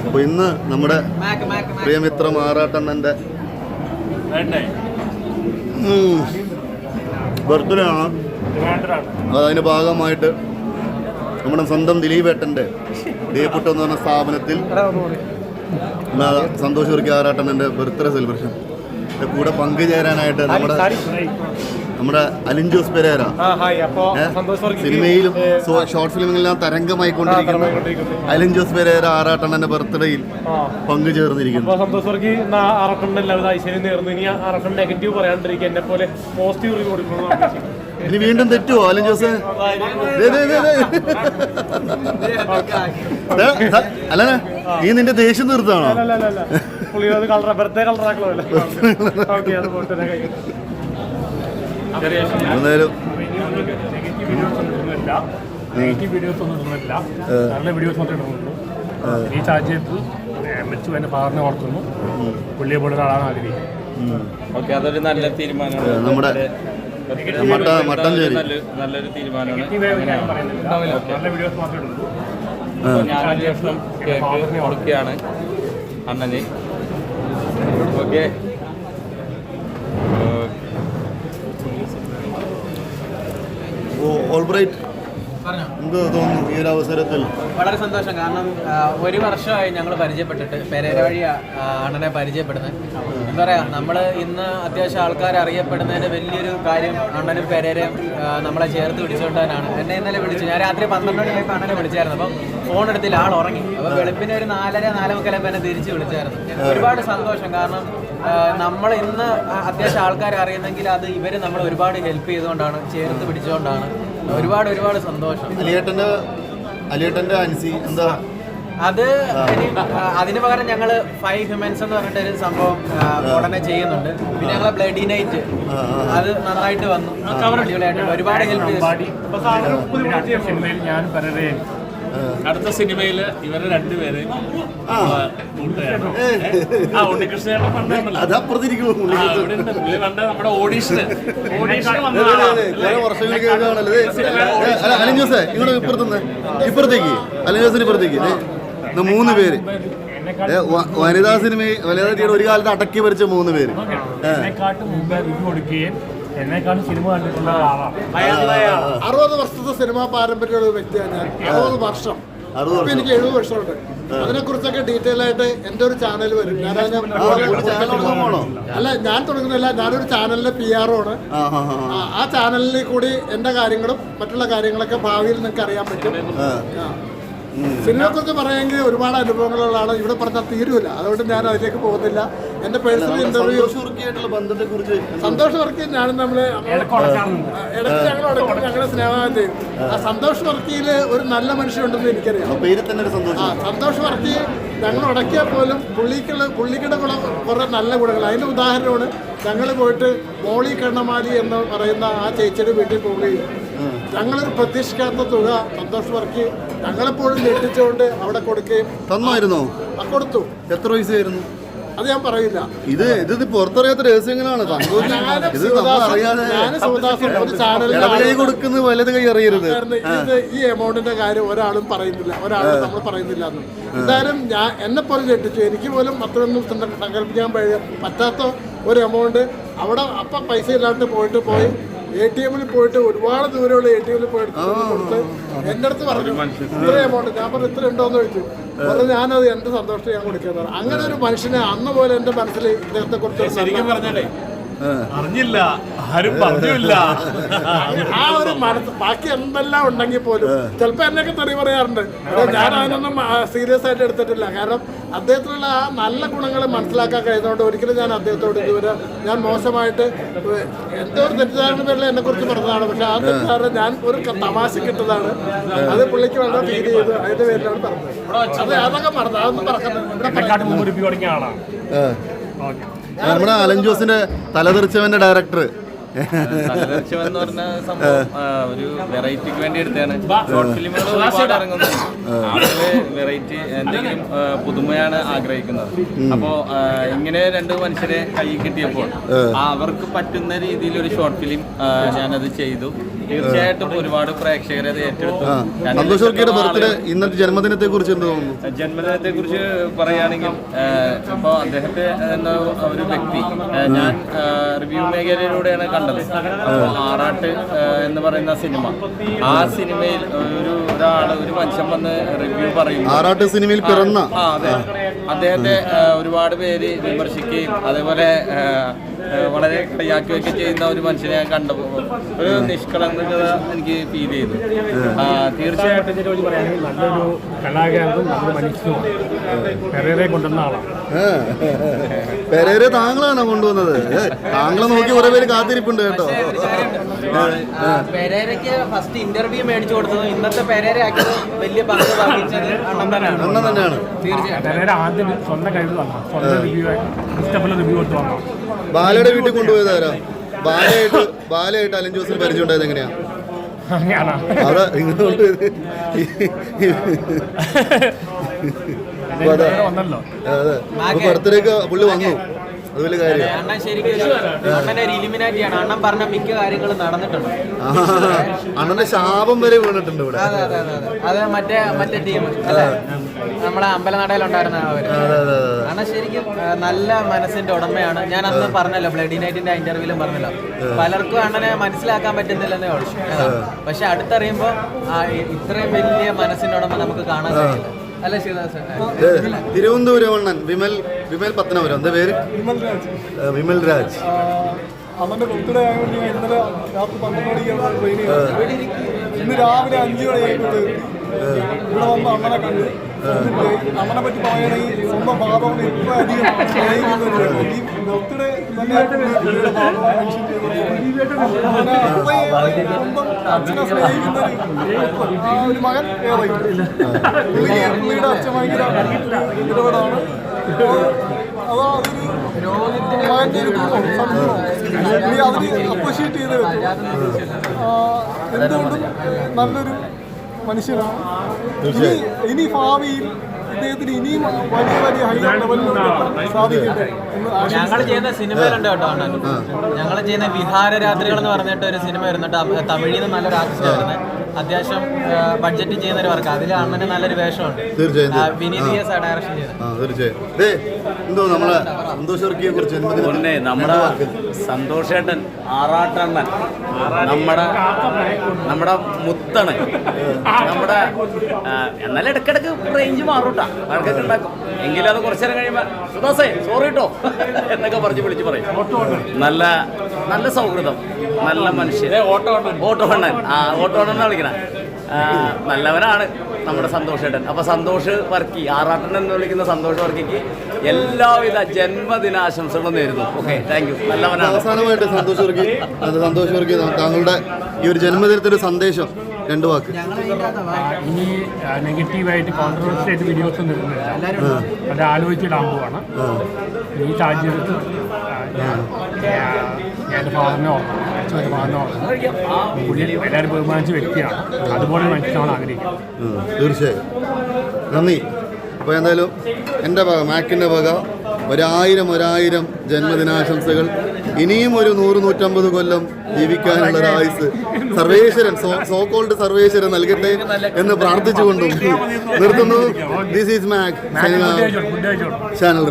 അപ്പോൾ ഇന്ന് നമ്മുടെ പ്രിയമിത്രം ആറാട്ടണ്ണൻ്റെ ബർത്ത്ഡേ ആണ്. അതിൻ്റെ ഭാഗമായിട്ട് നമ്മുടെ സ്വന്തം ദിലീപേട്ടൻ്റെ ദേപ്പുട്ടം എന്ന് പറഞ്ഞ സ്ഥാപനത്തിൽ സന്തോഷ് വർക്കി ആറാട്ടണ്ണൻ്റെ ബർത്ത്ഡേ സെലിബ്രേഷൻ കൂടെ പങ്കുചേരാനായിട്ട് നമ്മുടെ അലിൻ ജോസ് പെരേര സിനിമയിലും ഷോർട്ട് ഫിലിമിലെല്ലാം തരംഗമായിക്കൊണ്ടിരിക്കുന്ന അലിൻ ജോസ് പെരേര ആറാട്ടണ്ണന്റെ ബർത്ത്ഡേയിൽ പങ്കുചേർന്നിരിക്കുന്നു. ഇനി വീണ്ടും തെറ്റുവോ അലിൻ ജോസ്? അല്ല നീ നിന്റെ ദേഷ്യം തീർത്താണോ? എന്തായാലും നല്ല വീഡിയോസ് മാത്രമേ ഇടുന്നുള്ളൂ. ഈ സാഹചര്യത്തിൽ മരിച്ചു എന്നെ ഫാദറിനെ ഓർക്കുന്നു. പുള്ളിയെ പോലെ ഒരാളാണ് ആഗ്രഹിക്കുന്നത്. അതൊരു നല്ല തീരുമാനമാണ്. നമ്മുടെ നല്ലൊരു തീരുമാനമാണ്. നല്ല വീഡിയോസ് മാത്രമേ ഇടുള്ളൂ. ഞാനൊരു ലക്ഷം കേക്ക് കൊടുക്കുകയാണ് അണ്ണന്. ഓക്കെ, എന്ത് തോന്നുന്നു ഈ ഒരു അവസരത്തിൽ? വളരെ സന്തോഷം. കാരണം ഒരു വർഷമായി ഞങ്ങൾ പരിചയപ്പെട്ടിട്ട്, പെരേര വഴി അണ്ണനെ പരിചയപ്പെടുന്നത്. എന്താ പറയുക, നമ്മൾ ഇന്ന് അത്യാവശ്യം ആൾക്കാർ അറിയപ്പെടുന്നതിൻ്റെ വലിയൊരു കാര്യം അണ്ണനും പെരേരയും നമ്മളെ ചേർത്ത് പിടിച്ചുകൊണ്ടാണ്. എന്നെ ഇന്നലെ വിളിച്ചു. ഞാൻ രാത്രി 12 മണിയായപ്പോൾ അണ്ണനെ വിളിച്ചായിരുന്നു. അപ്പം ഫോൺ എടുത്തില്ല, ആൾ ഉറങ്ങി. അപ്പോൾ വെളുപ്പിന് ഒരു 4:45 എന്നെ തിരിച്ച് വിളിച്ചായിരുന്നു. ഒരുപാട് സന്തോഷം. കാരണം നമ്മൾ ഇന്ന് അത്യാവശ്യം ആൾക്കാർ അറിയുന്നെങ്കിൽ അത് ഇവർ നമ്മൾ ഒരുപാട് ഹെൽപ്പ് ചെയ്തുകൊണ്ടാണ്, ചേർത്ത് പിടിച്ചുകൊണ്ടാണ്. ഒരുപാട് സന്തോഷം. അലിയേട്ടന്റെ അൻസി എന്താ അത് അതിന് പകരം ഞങ്ങൾ 5 ഹ്യൂമൻസ് എന്ന് പറഞ്ഞിട്ടൊരു സംഭവം ഉടനെ ചെയ്യുന്നുണ്ട്. പിന്നെ ഞങ്ങളെ ബ്ലഡി നൈറ്റ് അത് നന്നായിട്ട് വന്നു. അടിപൊളിയായിട്ടുണ്ട്. ഒരുപാട് ഹെൽപ്പ് ചെയ്തു. ഞാൻ പരരയും അടുത്ത സിനിമയിൽ ഇവരെ രണ്ടുപേര് നമ്മുടെ ഓഡീഷന് ഇപ്പുറത്തേക്ക് അലിൻജോസിന് ഇപ്പുറത്തേക്ക് 3 പേര് വനിതാ സിനിമ വനിതാ ഒരു കാലത്ത് അടക്കി ഭരിച്ച 3 പേര് എന്നെക്കാളും സിനിമ കണ്ടിട്ടുള്ള ആളാണ്. 60 വർഷത്തെ സിനിമാ പാരമ്പര്യമുള്ള ഒരു വ്യക്തിയാണ് ഞാൻ. 60 വർഷം. ഇപ്പൊ എനിക്ക് 70 വർഷമുണ്ട്. അതിനെക്കുറിച്ചൊക്കെ ഡീറ്റെയിൽ ആയിട്ട് എൻ്റെ ഒരു ചാനൽ വരും. അല്ല, ഞാൻ തുടങ്ങുന്നില്ല. ഞാനൊരു ചാനലിന്റെ PR ആണ്. ആ ചാനലിൽ കൂടി എൻ്റെ കാര്യങ്ങളും മറ്റുള്ള കാര്യങ്ങളൊക്കെ ഭാവിയിൽ നിങ്ങൾക്ക് അറിയാൻ പറ്റും. സിനിമയെ കുറിച്ച് പറയുമെങ്കിൽ ഒരുപാട് അനുഭവങ്ങളുള്ള ആളാണ്. ഇവിടെ പറഞ്ഞാൽ തീരുമില്ല. അതുകൊണ്ട് ഞാൻ അതിലേക്ക് പോകുന്നില്ല. എൻ്റെ പേഴ്സണൽ ഇന്റർവ്യൂ സന്തോഷ് വർക്കി ഞാനും നമ്മള് ഇടയ്ക്ക് ഞങ്ങളുടെ സ്നേഹം ചെയ്യും. ആ സന്തോഷ് വർക്കിയിൽ ഒരു നല്ല മനുഷ്യനുണ്ടെന്ന് എനിക്കറിയാം. സന്തോഷ് വർക്കി ഞങ്ങൾ ഉടക്കിയാൽ പോലും പുള്ളിക്കുടെ കുറെ നല്ല ഗുണങ്ങൾ. അതിൻ്റെ ഉദാഹരണമാണ് ഞങ്ങൾ പോയിട്ട് മോളി കണ്ണമാലി എന്ന് പറയുന്ന ആ ചേച്ചിയുടെ വീട്ടിൽ പോവുകയും ഞങ്ങളൊരു പ്രതീക്ഷിക്കാത്ത തുക സന്തോഷ് വർക്കി ഞങ്ങളെപ്പോഴും ഞെട്ടിച്ചുകൊണ്ട് അവിടെ കൊടുക്കുകയും തന്നായിരുന്നോ? കൊടുത്തു. എത്ര പൈസയായിരുന്നു അത് ഞാൻ പറയില്ല. ഇത് പുറത്തറിയാത്ത രഹസ്യങ്ങളാണ്. കൊടുക്കുന്നത് വലത് കൈ അറിയരുത്. ഈ എമൗണ്ടിന്റെ കാര്യം ഒരാളും പറയുന്നില്ല, നമ്മൾ പറയുന്നില്ല എന്ന്. എന്തായാലും ഞാൻ എന്നെ പോലും ഞെട്ടിച്ചു. എനിക്ക് പോലും അത്രയൊന്നും സങ്കല്പിക്കാൻ പറ്റാത്ത ഒരു എമൗണ്ട് അവിടെ അപ്പം പൈസ ഇല്ലാണ്ട് പോയി ATM-ൽ പോയിട്ട് ഒരുപാട് ദൂരമുള്ള ATM-ൽ പോയിട്ട് കൊടുത്ത് എൻ്റെ അടുത്ത് പറഞ്ഞു ഇത്ര എമൗണ്ട്. ഞാൻ പറഞ്ഞു ഇത്ര ഉണ്ടോയെന്ന് ചോദിച്ചു. പറഞ്ഞു ഞാനത് എൻ്റെ സന്തോഷത്തെ ഞാൻ കൊടുക്കുന്നത്. അങ്ങനെ ഒരു മനുഷ്യനെ അന്ന് പോലെ എൻ്റെ മനസ്സിൽ ഇദ്ദേഹത്തെ കുറിച്ച് അറിഞ്ഞില്ല, ആരും പറഞ്ഞില്ല. ആ ഒരു മനസ്സ് ബാക്കി എന്തെല്ലാം ഉണ്ടെങ്കിൽ പോലും ചിലപ്പോൾ എന്നൊക്കെ തെറി പറയാറുണ്ട്. ഞാൻ അതിനൊന്നും സീരിയസ് ആയിട്ട് എടുത്തിട്ടില്ല. കാരണം അദ്ദേഹത്തിനുള്ള ആ നല്ല ഗുണങ്ങൾ മനസ്സിലാക്കാൻ കഴിയുന്നതുകൊണ്ട് ഒരിക്കലും ഞാൻ അദ്ദേഹത്തോട് ഇതുവരെ ഞാൻ മോശമായിട്ട് എന്തോ ഒരു തെറ്റിദ്ധാരണ പേരിൽ എന്നെ കുറിച്ച് പറഞ്ഞതാണ്. പക്ഷെ ആ തെറ്റിദ്ധാരണ ഞാൻ ഒരു തമാശക്ക് ഇട്ടതാണ്. അത് പുള്ളിക്ക് വളരെ ഫീൽ ചെയ്തു. അതിന്റെ പേരിലാണ് പറഞ്ഞത്. അതൊക്കെ മറന്നു. അതൊന്നും പറക്കുന്നത് നമ്മുടെ അലൻ ജോസിന്റെ തലതെറിച്ചവന്റെ ഡയറക്ടർ എന്ന് പറഞ്ഞ സംഭവം ഒരു വെറൈറ്റിക്ക് വേണ്ടി എടുത്താണ്. ഷോർട്ട് ഫിലിമുകൾ ഒരുപാട് ഇറങ്ങുന്നത്. ആളുകള് വെറൈറ്റി എന്തെങ്കിലും പുതുമയാണ് ആഗ്രഹിക്കുന്നത്. അപ്പോൾ ഇങ്ങനെ 2 മനുഷ്യരെ കൈ കിട്ടിയപ്പോൾ അവർക്ക് പറ്റുന്ന രീതിയിൽ ഒരു ഷോർട്ട് ഫിലിം ഞാനത് ചെയ്തു. തീർച്ചയായിട്ടും ഒരുപാട് പ്രേക്ഷകരെ അത് ഏറ്റെടുത്തു. സന്തോഷ് വർക്കിയുടെ ബർത്ത്ഡേ ഇന്നത്തെ ജന്മദിനത്തെ കുറിച്ച് എന്ത് തോന്നുന്നു? ജന്മദിനത്തെ കുറിച്ച് പറയുകയാണെങ്കിൽ ഇപ്പോൾ അദ്ദേഹത്തെ എന്ന ഒരു വ്യക്തി ഞാൻ റിവ്യൂ മേഖലയിലൂടെയാണ് കണ്ടത്. അപ്പോൾ ആറാട്ട് എന്ന് പറയുന്ന സിനിമ, ആ സിനിമയിൽ ഒരു മനുഷ്യൻ വന്ന് റിവ്യൂ പറയും. ആറാട്ട് സിനിമയിൽ പിറന്ന അതെ, അദ്ദേഹത്തെ ഒരുപാട് പേര് വിമർശിക്കുകയും അതേപോലെ വളരെ കളിയാക്കുകയൊക്കെ ചെയ്യുന്ന ഒരു മനുഷ്യനെ ഞാൻ കണ്ടപ്പോൾ ഒരു നിഷ്കളങ്കത എനിക്ക് ഫീൽ ചെയ്തു. തീർച്ചയായിട്ടും ഇതിനെക്കുറിച്ച് പറയുകയാണെങ്കിൽ നല്ലൊരു കലാകാരനും നല്ലൊരു മനുഷ്യനുമാണ്. പെരേരെ കൊണ്ടുവന്ന ആളാണ്. പെരേരെ താങ്കളാണോ കൊണ്ടുവന്നത്? താങ്കളെ നോക്കി കുറെ പേര് കാത്തിരിപ്പുണ്ട് കേട്ടോ. പെരേരയ്ക്ക് ഫസ്റ്റ് ഇന്റർവ്യൂ മേടിച്ചു കൊടുത്തത് ഇന്നത്തെ പെരേര ആക്കിയത് വലിയ പങ്ക് വഹിച്ചത് അണ്ണൻ തന്നെയാണ്. തീർച്ചയായിട്ടും പെരേര ആദ്യം സ്വന്തം കഴിവ് വന്നു, സ്വന്തം റിവ്യൂ ഇഷ്ടപ്പെട്ട റിവ്യൂ കൊടുത്ത് വന്നു. ബാലയുടെ വീട്ടിൽ കൊണ്ടുപോയതാരാ? ബാലയായിട്ട് അലൻ ജോസിന് പരിചയം ഉണ്ടായത് എങ്ങനെയാ? അങ്ങനെയാണോ? അതാ ഇങ്ങോട്ട് വന്നല്ലോ. അതെ, ബർത്ത്ഡേക്ക് പുള്ളി വന്നു. അത് വലിയ കാര്യം. അണ്ണൻ ശരിക്കും അണ്ണന്റെ ഒരു ഇലിമിനാറ്റിയാണ്. അണ്ണൻ പറഞ്ഞ മിക്ക കാര്യങ്ങളും നടന്നിട്ടുണ്ട്. അണ്ണന്റെ ശാപം വരെ വീണിട്ടുണ്ട് ഇവിടെ. അത് മറ്റേ ടീം അല്ലേ, നമ്മളെ അമ്പലനടയിലുണ്ടായിരുന്ന അവര്. അണ്ണൻ ശരിക്കും നല്ല മനസ്സിന്റെ ഉടമയാണ്. ഞാൻ അന്ന് പറഞ്ഞല്ലോ, ബ്ലഡി നൈറ്റിന്റെ ഇന്റർവ്യൂലും പറഞ്ഞല്ലോ, പലർക്കും അണ്ണനെ മനസ്സിലാക്കാൻ പറ്റുന്നില്ലെന്നേ ഉള്ളൂ. പക്ഷെ അടുത്തറിയുമ്പോ ഇത്രയും വലിയ മനസ്സിന്റെ ഉടമ നമുക്ക് കാണാൻ കഴിയില്ല. അല്ല ശിവദാസൻ, തിരുവനന്തപുരം അണ്ണൻ വിമൽ പത്തനപുരം. എന്താ പേര്? വിമൽ രാജ്. അവന്റെ ബർത്ത്ഡേ ആയതുകൊണ്ട് ഞാൻ ഇന്നലെ രാത്രി 12 മണിക്കാണ് ട്രെയിൻ ചെയ്തത്. ഇന്ന് രാവിലെ 5 മണിയായിട്ട് ഇവിടെ വന്ന് അമ്മനെ കണ്ട് അമ്മനെ പറ്റി പറയുകയാണെങ്കിൽ സ്വന്തം ബാബാവിനെ ഇത്ര അധികം സ്നേഹിക്കുന്നൊരു ഈ ബർത്ത്ഡേ തന്നെ സ്വന്തം അച്ഛനെ സ്നേഹിക്കുന്ന ഒരു മകൻ പുള്ളിയുടെ അച്ഛൻ ഭയങ്കര ഇടപെടാണ്. അതാ മകൻ്റെ ഒരു അതിന് അപ്രിഷ്യേറ്റ് ചെയ്ത് എന്തുകൊണ്ടും നല്ലൊരു മനുഷ്യനാണ്. ഇനി ഭാവിയിൽ ഇദ്ദേഹത്തിന് ഇനിയും വലിയ ഹൈ ലെവലിൽ സാധിക്കട്ടെ എന്ന് ഞങ്ങൾ ചെയ്യുന്ന സിനിമയിലുണ്ട് കേട്ടോ അണ്ണൻ. ഞങ്ങൾ ചെയ്യുന്ന വിഹാരരാത്രികൾ എന്ന് പറഞ്ഞിട്ട് ഒരു സിനിമ വരുന്നുണ്ട്. തമിഴിൽ നിന്ന് നല്ലൊരു ആർട്ടിസ്റ്റ് വരുന്നത്, അത്യാവശ്യം ബഡ്ജറ്റ് ചെയ്യുന്ന ഒരു വർക്ക്. അതിൽ അണ്ണന് നല്ലൊരു വേഷമുണ്ട്. വിനീത് യെസ് ഡയറക്ഷൻ ചെയ്തത്. നമ്മുടെ സന്തോഷേട്ടൻ ആറാട്ടണ്ണൻ നമ്മുടെ മുത്തണ്. നമ്മുടെ എന്നാലും ഇടയ്ക്കിടയ്ക്ക് റേഞ്ച് മാറൂട്ടാ, ആൾക്കൊക്കെ ഉണ്ടാക്കും. എങ്കിലും അത് കുറച്ചു നേരം കഴിയുമ്പോൾ സുദാസേ സോറി കേട്ടോ എന്നൊക്കെ പറഞ്ഞ് വിളിച്ച് പറയും. നല്ല സൗഹൃദം, നല്ല മനുഷ്യൻ. ഓട്ടോണ്ണൻ ഓട്ടോണ്ണൻ വിളിക്കണ നല്ലവനാണ് നമ്മുടെ സന്തോഷേട്ടൻ. അപ്പോൾ സന്തോഷ് വർക്കി, ആറാട്ടൻ എന്ന് വിളിക്കുന്ന സന്തോഷ് വർക്കിക്ക് എല്ലാവിധ ജന്മദിനാശംസകളും നേരുന്നു. Okay, thank you. നല്ലവനാണ്. അവസാനമായിട്ട് സന്തോഷ് വർക്കി താങ്കളുടെ ഈ ഒരു ജന്മദിനത്തിന്റെ സന്ദേശം 2 വാക്ക്. ഇനി നെഗറ്റീവായിട്ട് കോൺട്രവേഴ്സി ആയിട്ട് വീഡിയോസ് നിൽക്കുന്നില്ല, അത് ആലോചിച്ചിടാൻ പോവാണ്. ഈ സാഹചര്യത്തിൽ ഞാൻ ഫാദറിനെ ഓർക്കണം, അച്ഛൻ്റെ ഫാദറിനെ ഓർക്കണം. പുള്ളി എല്ലാവരും ബഹുമാനിച്ച വ്യക്തിയാണ്, അതുപോലെ മനുഷ്യനാണ് ആഗ്രഹിക്കുന്നത്. തീർച്ചയായും നന്ദി. അപ്പോൾ എന്തായാലും എൻ്റെ വക, മാക്കിൻ്റെ വക 1000 ജന്മദിനാശംസകൾ. ഇനിയും ഒരു 100-150 കൊല്ലം ജീവിക്കാനുള്ള ഒരു ആയുസ് സർവേശ്വരൻ, സോകോൾഡ് സർവേശ്വരൻ നൽകട്ടെ എന്ന് പ്രാർത്ഥിച്ചുകൊണ്ടും നിർത്തുന്നു. This is Mac channel.